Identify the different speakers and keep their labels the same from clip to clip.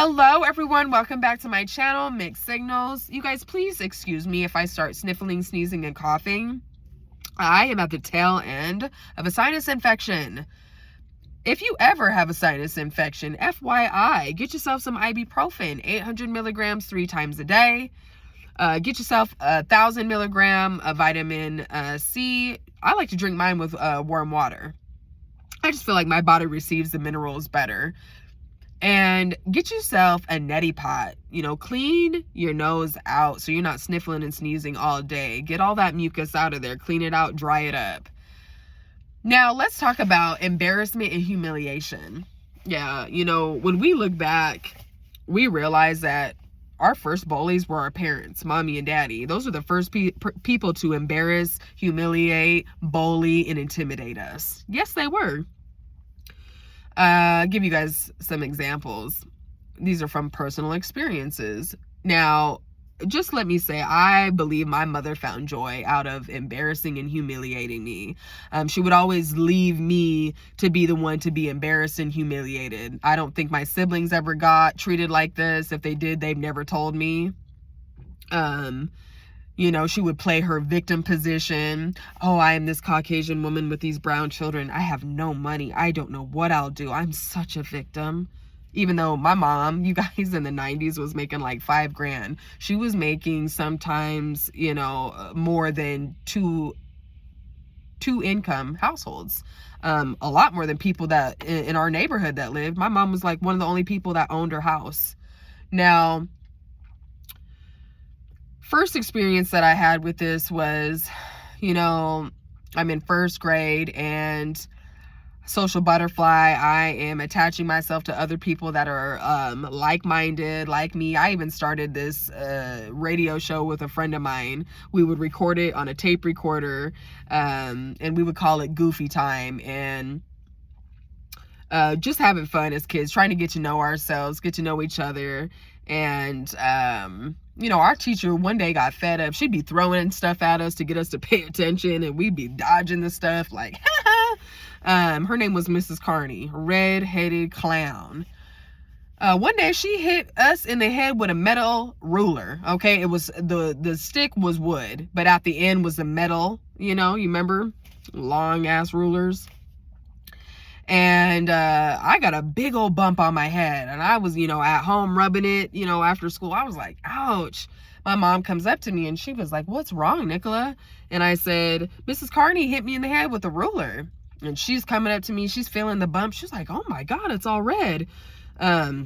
Speaker 1: Hello everyone, welcome back to my channel, Mixed Signals. You guys, please excuse me if I start sniffling, sneezing, and coughing. I am at the tail end of a sinus infection. If you ever have a sinus infection, FYI, get yourself some ibuprofen, 800 milligrams 3 times a day. Get yourself 1,000 milligram of vitamin C. I like to drink mine with warm water. I just feel like my body receives the minerals better. And get yourself a neti pot. Clean your nose out so you're not sniffling and sneezing all day. Get all that mucus out of there. Clean it out, dry it up. Now, let's talk about embarrassment and humiliation. Yeah, when we look back, we realize that our first bullies were our parents, mommy and daddy. Those were the first people to embarrass, humiliate, bully, and intimidate us. Yes, they were. Give you guys some examples. These are from personal experiences. Now, just let me say, I believe my mother found joy out of embarrassing and humiliating me. She would always leave me to be the one to be embarrassed and humiliated. I don't think my siblings ever got treated like this. If they did, they've never told me. She would play her victim position. Oh, I am this Caucasian woman with these brown children. I have no money. I don't know what I'll do. I'm such a victim. Even though my mom, you guys, in the 90s was making like $5 grand. She was making sometimes, more than two income households. A lot more than people that in our neighborhood that lived. My mom was like one of the only people that owned her house. Now, first experience that I had with this was, I'm in first grade and social butterfly. I am attaching myself to other people that are like-minded, like me. I even started this radio show with a friend of mine. We would record it on a tape recorder, and we would call it Goofy Time. And just having fun as kids, trying to get to know ourselves, get to know each other. And our teacher one day got fed up. She'd be throwing stuff at us to get us to pay attention, and we'd be dodging the stuff like, her name was Mrs. Carney, red-headed clown. One day she hit us in the head with a metal ruler. Okay, it was the stick was wood, but at the end was a metal. You remember long ass rulers. And I got a big old bump on my head, and I was, at home rubbing it, after school. I was like, ouch. My mom comes up to me and she was like, what's wrong, Nicola? And I said, Mrs. Carney hit me in the head with a ruler. And she's coming up to me. She's feeling the bump. She's like, oh my God, it's all red.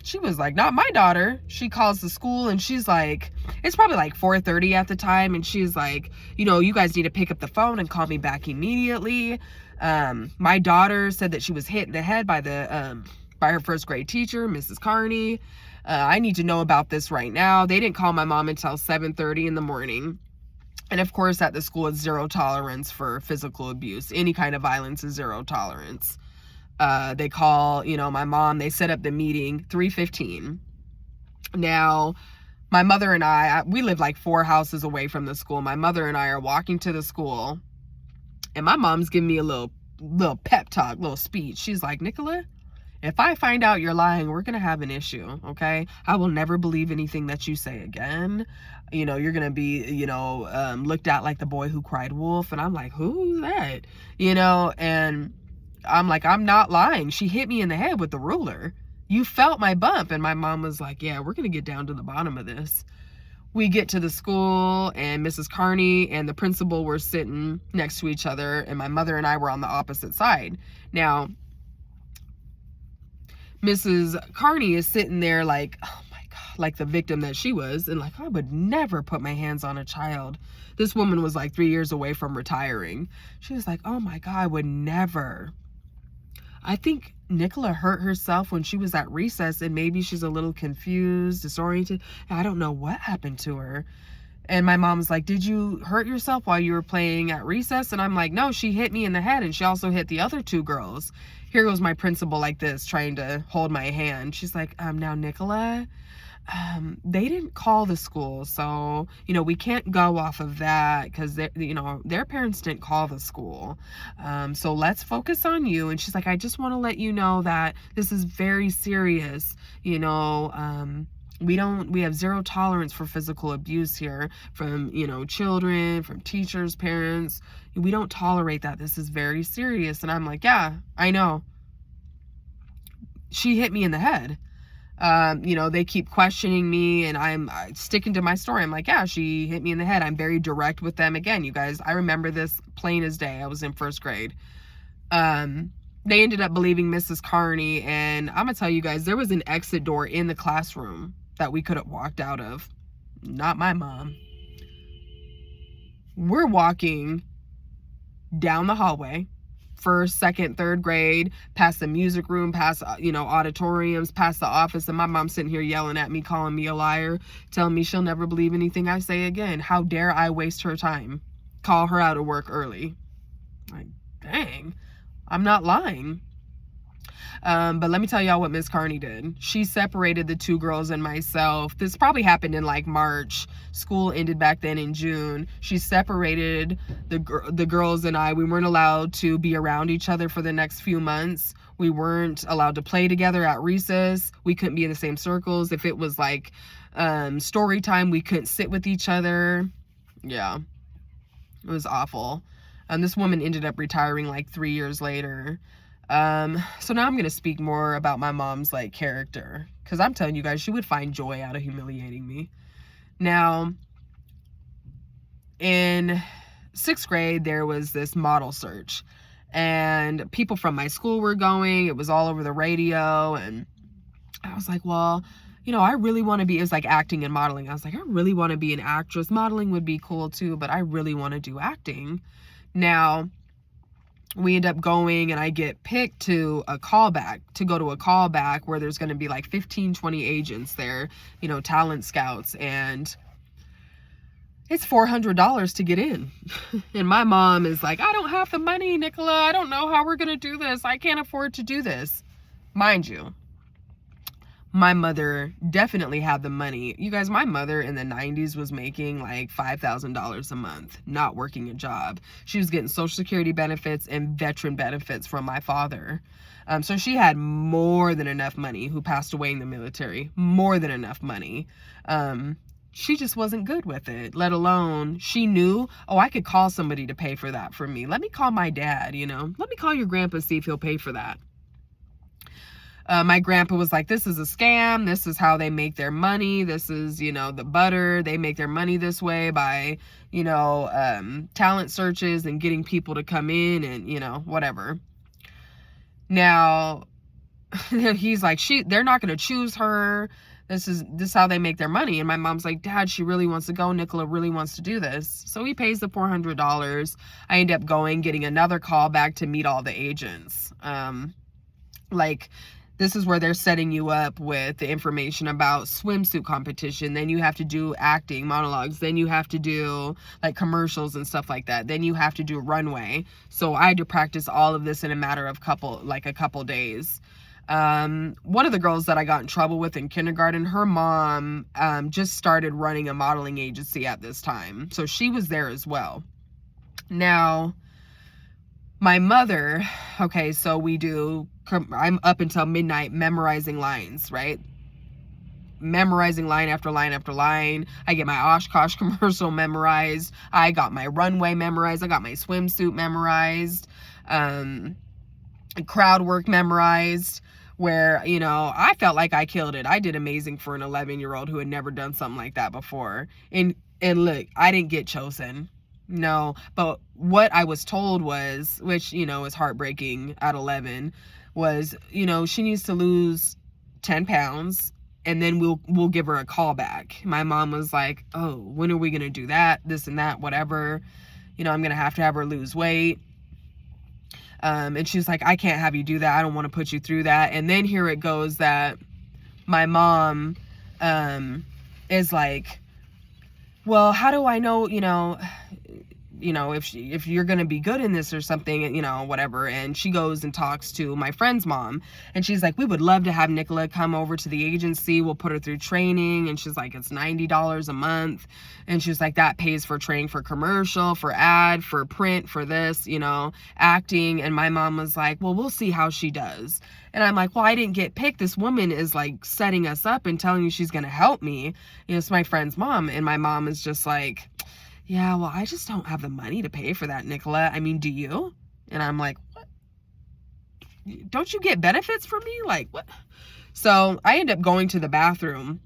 Speaker 1: She was like, not my daughter. She calls the school and she's like, it's probably like 4:30 at the time. And she's like, you guys need to pick up the phone and call me back immediately. My daughter said that she was hit in the head by her first grade teacher, Mrs. Carney. I need to know about this right now. They didn't call my mom until 7:30 in the morning. And of course, at the school, it's zero tolerance for physical abuse. Any kind of violence is zero tolerance. They call, my mom, they set up the meeting 3:15. Now, my mother and we live like 4 houses away from the school. My mother and I are walking to the school, and my mom's giving me a little pep talk, little speech. She's like, Nicola, if I find out you're lying, we're going to have an issue, okay? I will never believe anything that you say again. You're going to be, looked at like the boy who cried wolf. And I'm like, who's that? And I'm like, I'm not lying. She hit me in the head with the ruler. You felt my bump. And my mom was like, yeah, we're going to get down to the bottom of this. We get to the school, and Mrs. Carney and the principal were sitting next to each other, and my mother and I were on the opposite side. Now, Mrs. Carney is sitting there like, oh my God, like the victim that she was, and like, I would never put my hands on a child. This woman was like 3 years away from retiring. She was like, oh my God, I would never. I think Nicola hurt herself when she was at recess, and maybe she's a little confused, disoriented. I don't know what happened to her. And my mom's like, did you hurt yourself while you were playing at recess? And I'm like, no, she hit me in the head, and she also hit the other 2 girls. Here goes my principal like this, trying to hold my hand. She's like, now, Nicola, they didn't call the school, so, we can't go off of that because, their parents didn't call the school. So let's focus on you. And she's like, I just want to let you know that this is very serious. We have zero tolerance for physical abuse here from, children, from teachers, parents. We don't tolerate that. This is very serious. And I'm like, yeah, I know. She hit me in the head. They keep questioning me, and I'm sticking to my story. I'm like, yeah, she hit me in the head. I'm very direct with them. Again, you guys, I remember this plain as day. I was in 1st grade. They ended up believing Mrs. Carney, and I'm gonna tell you guys, there was an exit door in the classroom that we could have walked out of. Not my mom. We're walking down the hallway, 1st, 2nd, 3rd grade, past the music room, past, auditoriums, past the office, and my mom's sitting here yelling at me, calling me a liar, telling me she'll never believe anything I say again. How dare I waste her time? Call her out of work early. Like, dang, I'm not lying. But let me tell y'all what Miss Carney did. She separated the 2 girls and myself. This probably happened in like March. School ended back then in June. She separated the girls and I. We weren't allowed to be around each other for the next few months. We weren't allowed to play together at recess. We couldn't be in the same circles. If it was like story time, we couldn't sit with each other. Yeah, it was awful. This woman ended up retiring like 3 years later. So now I'm going to speak more about my mom's like character, because I'm telling you guys, she would find joy out of humiliating me. Now, in 6th grade, there was this model search, and people from my school were going. It was all over the radio, and I was like, well, I really want to be, it was like acting and modeling. I was like, I really want to be an actress. Modeling would be cool too, but I really want to do acting. Now, we end up going, and I get picked to go to a callback where there's going to be like 15, 20 agents there, talent scouts, and it's $400 to get in. And my mom is like, I don't have the money, Nicola. I don't know how we're going to do this. I can't afford to do this. Mind you, my mother definitely had the money. You guys, my mother in the 90s was making like $5,000 a month, not working a job. She was getting Social Security benefits and veteran benefits from my father. So she had more than enough money, who passed away in the military, more than enough money. She just wasn't good with it, let alone she knew, oh, I could call somebody to pay for that for me. Let me call my dad, let me call your grandpa, see if he'll pay for that. My grandpa was like, this is a scam. This is how they make their money. This is, the butter. They make their money this way by, talent searches and getting people to come in and, whatever. Now, he's like, they're not going to choose her. This is how they make their money. And my mom's like, Dad, she really wants to go. Nicola really wants to do this. So he pays the $400. I end up going, getting another call back to meet all the agents. This is where they're setting you up with the information about swimsuit competition. Then you have to do acting, monologues. Then you have to do like commercials and stuff like that. Then you have to do runway. So I had to practice all of this in a matter of a couple days. One of the girls that I got in trouble with in kindergarten, her mom just started running a modeling agency at this time. So she was there as well. Now, my mother, okay, so I'm up until midnight memorizing lines, right? Memorizing line after line after line. I get my Oshkosh commercial memorized. I got my runway memorized. I got my swimsuit memorized. Crowd work memorized, where, I felt like I killed it. I did amazing for an 11-year-old who had never done something like that before. And look, I didn't get chosen. No, but what I was told was, which, is heartbreaking at 11, was, she needs to lose 10 pounds and then we'll give her a call back. My mom was like, oh, when are we going to do that? This and that, whatever. I'm going to have her lose weight. And she's like, I can't have you do that. I don't want to put you through that. And then here it goes that my mom is like, well, how do I know, if you're going to be good in this or something, whatever. And she goes and talks to my friend's mom, and she's like, we would love to have Nicola come over to the agency. We'll put her through training. And she's like, it's $90 a month. And she's like, that pays for training for commercial, for ad, for print, for this, acting. And my mom was like, well, we'll see how she does. And I'm like, well, I didn't get picked. This woman is like setting us up and telling you she's going to help me. It's my friend's mom. And my mom is just like, yeah, well, I just don't have the money to pay for that, Nicola. I mean, do you? And I'm like, what? Don't you get benefits from me? Like, what? So I end up going to the bathroom,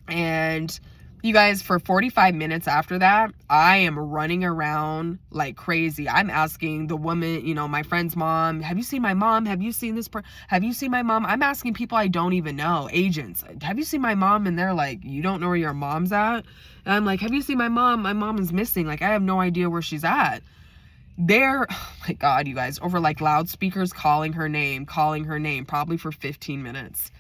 Speaker 1: and you guys, for 45 minutes after that, I am running around like crazy. I'm asking the woman, my friend's mom, have you seen my mom? Have you seen this? Have you seen my mom? I'm asking people I don't even know, agents, have you seen my mom? And they're like, you don't know where your mom's at? And I'm like, have you seen my mom? My mom is missing. Like, I have no idea where she's at. They're, oh my God, you guys, over like loudspeakers calling her name, probably for 15 minutes.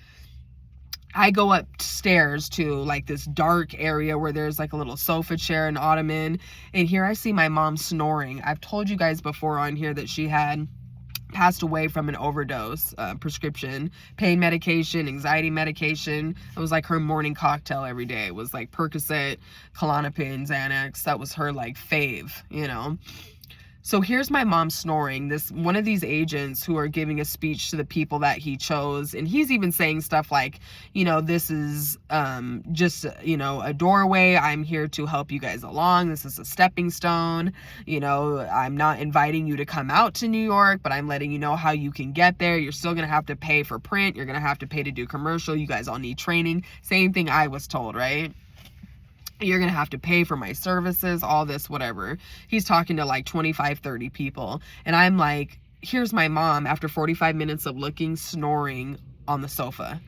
Speaker 1: I go upstairs to like this dark area where there's like a little sofa chair and ottoman. And here I see my mom snoring. I've told you guys before on here that she had passed away from an overdose, prescription, pain medication, anxiety medication. It was like her morning cocktail every day. It was like Percocet, Klonopin, Xanax. That was her like fave, So here's my mom snoring. One of these agents who are giving a speech to the people that he chose, and he's even saying stuff like, this is just a doorway. I'm here to help you guys along. This is a stepping stone. I'm not inviting you to come out to New York, but I'm letting you know how you can get there. You're still gonna have to pay for print. You're gonna have to pay to do commercial. You guys all need training. Same thing I was told, right? You're going to have to pay for my services, all this, whatever. He's talking to like 25, 30 people. And I'm like, here's my mom after 45 minutes of looking, snoring on the sofa.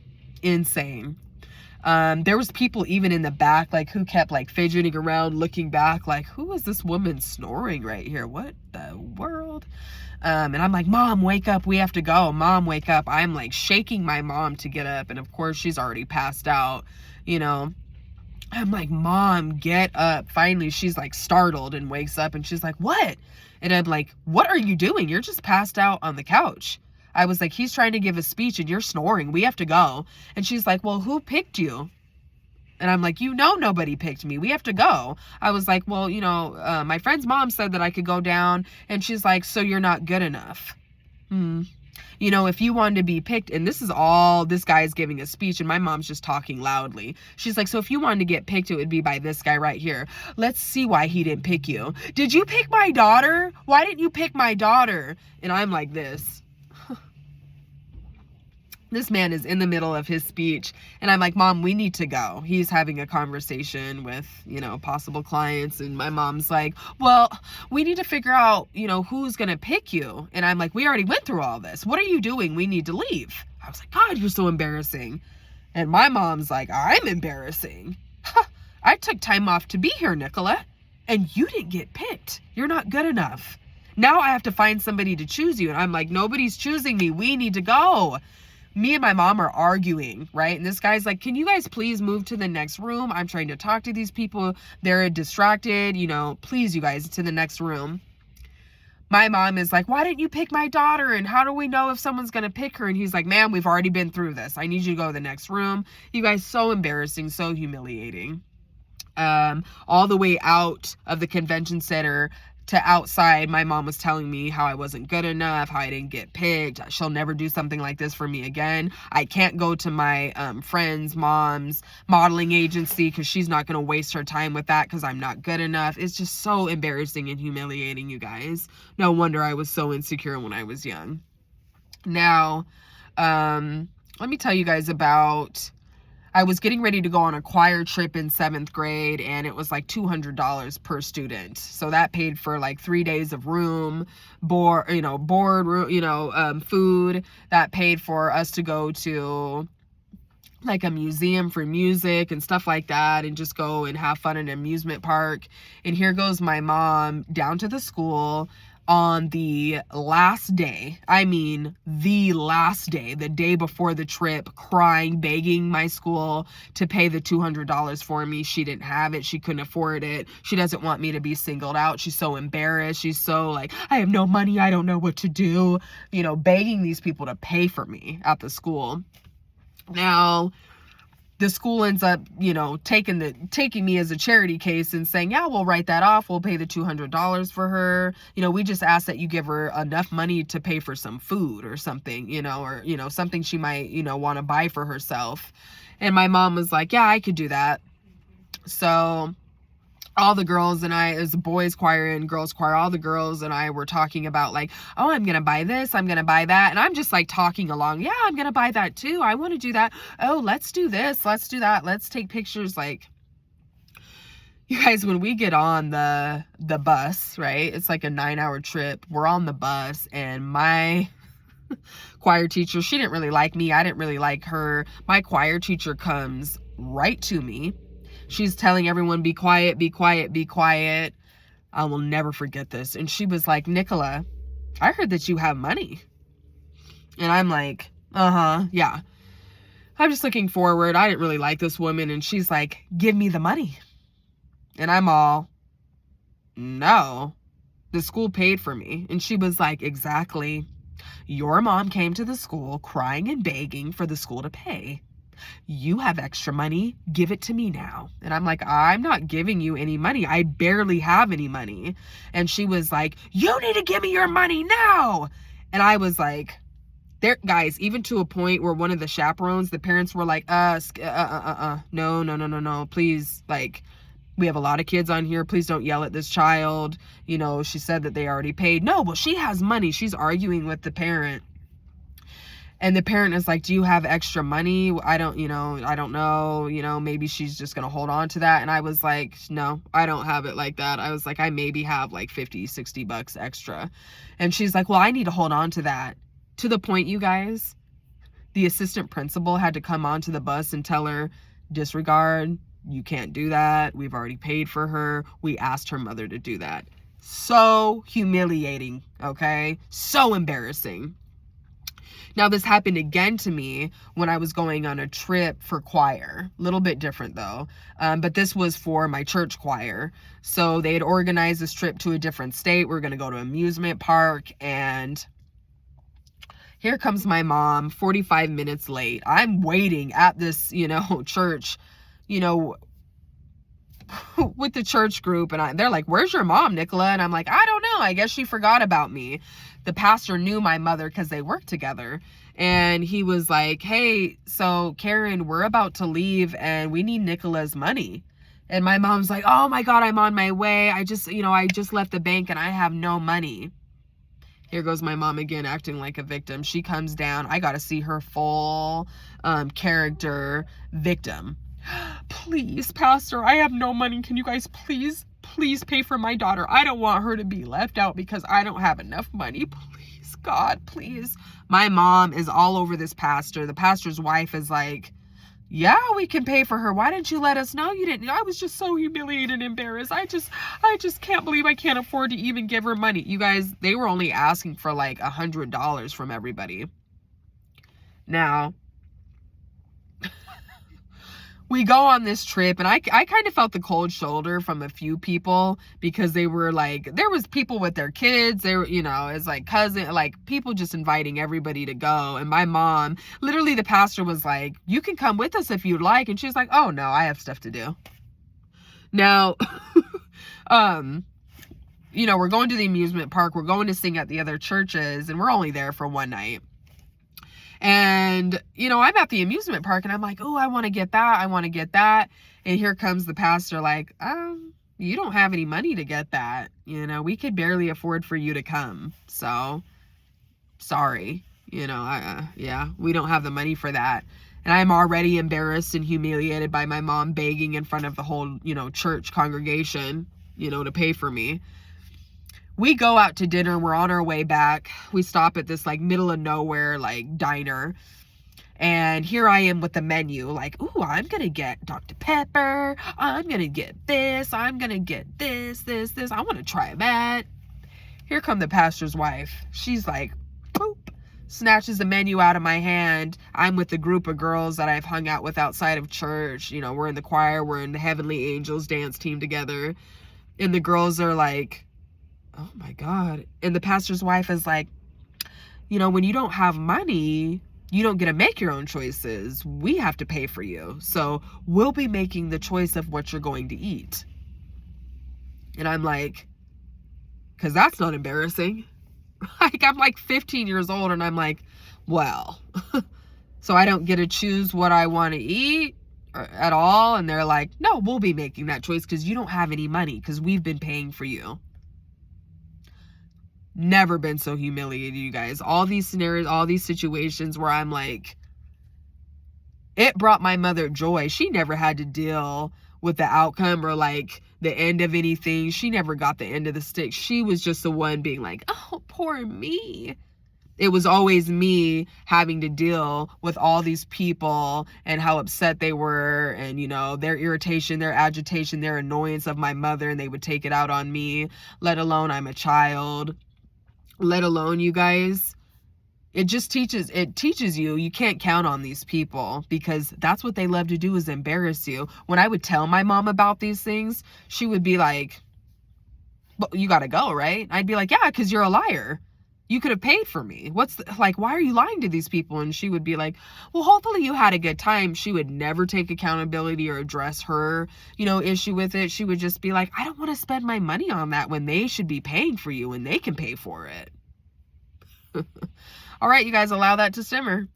Speaker 1: Insane. There was people even in the back, like, who kept like fidgeting around, looking back, like, who is this woman snoring right here? What the world? And I'm like, Mom, wake up. We have to go. Mom, wake up. I'm like shaking my mom to get up. And of course she's already passed out, I'm like, Mom, get up. Finally, she's like startled and wakes up, and she's like, what? And I'm like, what are you doing? You're just passed out on the couch. I was like, he's trying to give a speech and you're snoring. We have to go. And she's like, well, who picked you? And I'm like, nobody picked me. We have to go. I was like, well, my friend's mom said that I could go down. And she's like, so you're not good enough. If you wanted to be picked, and this guy's giving a speech and my mom's just talking loudly. She's like, so if you wanted to get picked, it would be by this guy right here. Let's see why he didn't pick you. Did you pick my daughter? Why didn't you pick my daughter? And I'm like this. This man is in the middle of his speech, and I'm like, Mom, we need to go. He's having a conversation with, possible clients, and my mom's like, well, we need to figure out, who's gonna pick you. And I'm like, we already went through all this. What are you doing? We need to leave. I was like, God, you're so embarrassing. And my mom's like, I'm embarrassing. I took time off to be here, Nicola, and you didn't get picked. You're not good enough. Now I have to find somebody to choose you. And I'm like, nobody's choosing me. We need to go. Me and my mom are arguing, right? And this guy's like, can you guys please move to the next room? I'm trying to talk to these people. They're distracted, please, you guys, to the next room. My mom is like, why didn't you pick my daughter? And how do we know if someone's going to pick her? And he's like, ma'am, we've already been through this. I need you to go to the next room. You guys, so embarrassing, so humiliating. All the way out of the convention center to outside, my mom was telling me how I wasn't good enough, how I didn't get picked. She'll never do something like this for me again. I can't go to my friend's mom's modeling agency because she's not going to waste her time with that because I'm not good enough. It's just so embarrassing and humiliating, you guys. No wonder I was so insecure when I was young. Now, let me tell you guys about... I was getting ready to go on a choir trip in 7th grade, and it was like $200 per student. So that paid for like 3 days of room, board, food. That paid for us to go to like a museum for music and stuff like that, and just go and have fun in an amusement park. And here goes my mom down to the school, on the last day, I mean the last day, the day before the trip, crying, begging my school to pay the $200 for me. She didn't have it. She couldn't afford it. She doesn't want me to be singled out. She's so embarrassed. She's so like, I have no money. I don't know what to do. Begging these people to pay for me at the school. Now, the school ends up, taking me as a charity case and saying, yeah, we'll write that off. We'll pay the $200 for her. We just ask that you give her enough money to pay for some food or something, or, something she might, want to buy for herself. And my mom was like, yeah, I could do that. So all the girls and I, as a boys choir and girls choir, all the girls and I were talking about like, oh, I'm going to buy this, I'm going to buy that. And I'm just like talking along. Yeah, I'm going to buy that too. I want to do that. Oh, let's do this. Let's do that. Let's take pictures. Like, you guys, when we get on the bus, right? It's like a 9-hour trip. We're on the bus and my choir teacher, she didn't really like me. I didn't really like her. My choir teacher comes right to me. She's telling everyone, be quiet, be quiet, be quiet. I will never forget this. And she was like, Nicola, I heard that you have money. And I'm like, yeah. I'm just looking forward. I didn't really like this woman. And she's like, give me the money. And I'm all, no, the school paid for me. And she was like, exactly. Your mom came to the school crying and begging for the school to pay. You have extra money. Give it to me now. And I'm like, I'm not giving you any money. I barely have any money. And she was like, you need to give me your money now. And I was like, there, guys, even to a point where one of the chaperones, the parents were like, no, please, like, we have a lot of kids on here. Please don't yell at this child. She said that they already paid. No, well, she has money. She's arguing with the parent. And the parent is like, do you have extra money? I don't know, maybe she's just going to hold on to that. And I was like, no, I don't have it like that. I was like, I maybe have like $50-$60 extra. And she's like, well, I need to hold on to that. To the point, you guys, the assistant principal had to come onto the bus and tell her, disregard, you can't do that. We've already paid for her. We asked her mother to do that. So humiliating, okay? So embarrassing. Now, this happened again to me when I was going on a trip for choir. A little bit different, though. But this was for my church choir. So they had organized this trip to a different state. We're going to go to an amusement park. And here comes my mom, 45 minutes late. I'm waiting at this, church, with the church group. And they're like, where's your mom, Nicola? And I'm like, I don't know. I guess she forgot about me. The pastor knew my mother because they worked together. And he was like, hey, so Karen, we're about to leave and we need Nicola's money. And my mom's like, oh my God, I'm on my way. I just left the bank and I have no money. Here goes my mom again, acting like a victim. She comes down. I got to see her full character victim. Please, pastor, I have no money. Can you guys please pay for my daughter? I don't want her to be left out because I don't have enough money. Please, God, please. My mom is all over this pastor. The pastor's wife is like, yeah, we can pay for her. Why didn't you let us know? You didn't. I was just so humiliated and embarrassed. I just can't believe I can't afford to even give her money. You guys, they were only asking for like $100 from everybody. Now, we go on this trip and I kind of felt the cold shoulder from a few people because they were like, there was people with their kids. They were, it's like cousin, like people just inviting everybody to go. And my mom, literally the pastor was like, you can come with us if you'd like. And she's like, oh no, I have stuff to do. Now, we're going to the amusement park. We're going to sing at the other churches and we're only there for one night. And, I'm at the amusement park and I'm like, oh, I want to get that. I want to get that. And here comes the pastor like, you don't have any money to get that. We could barely afford for you to come. So sorry, yeah, we don't have the money for that. And I'm already embarrassed and humiliated by my mom begging in front of the whole, church congregation, to pay for me. We go out to dinner. We're on our way back. We stop at this like middle of nowhere, like diner. And here I am with the menu, like, ooh, I'm going to get Dr. Pepper. I'm going to get this. I'm going to get this. I want to try that. Here come the pastor's wife. She's like, boop, snatches the menu out of my hand. I'm with a group of girls that I've hung out with outside of church. You know, we're in the choir, we're in the Heavenly Angels dance team together. And the girls are like, oh my God. And the pastor's wife is like, you know, when you don't have money, you don't get to make your own choices. We have to pay for you. So we'll be making the choice of what you're going to eat. And I'm like, because that's not embarrassing. Like, I'm like 15 years old and I'm like, well, so I don't get to choose what I want to eat at all. And they're like, no, we'll be making that choice because you don't have any money because we've been paying for you. Never been so humiliated, you guys. All these scenarios, all these situations where I'm like, it brought my mother joy. She never had to deal with the outcome or like the end of anything. She never got the end of the stick. She was just the one being like, oh, poor me. It was always me having to deal with all these people and how upset they were and, you know, their irritation, their agitation, their annoyance of my mother, and they would take it out on me, let alone I'm a child. Let alone, you guys, it teaches you can't count on these people because that's what they love to do, is embarrass you. When I would tell my mom about these things, she would be like, well, you gotta go, right? I'd be like, yeah, because you're a liar. You could have paid for me. Why are you lying to these people? And she would be like, well, hopefully you had a good time. She would never take accountability or address her, you know, issue with it. She would just be like, I don't want to spend my money on that when they should be paying for you and they can pay for it. All right, you guys, allow that to simmer.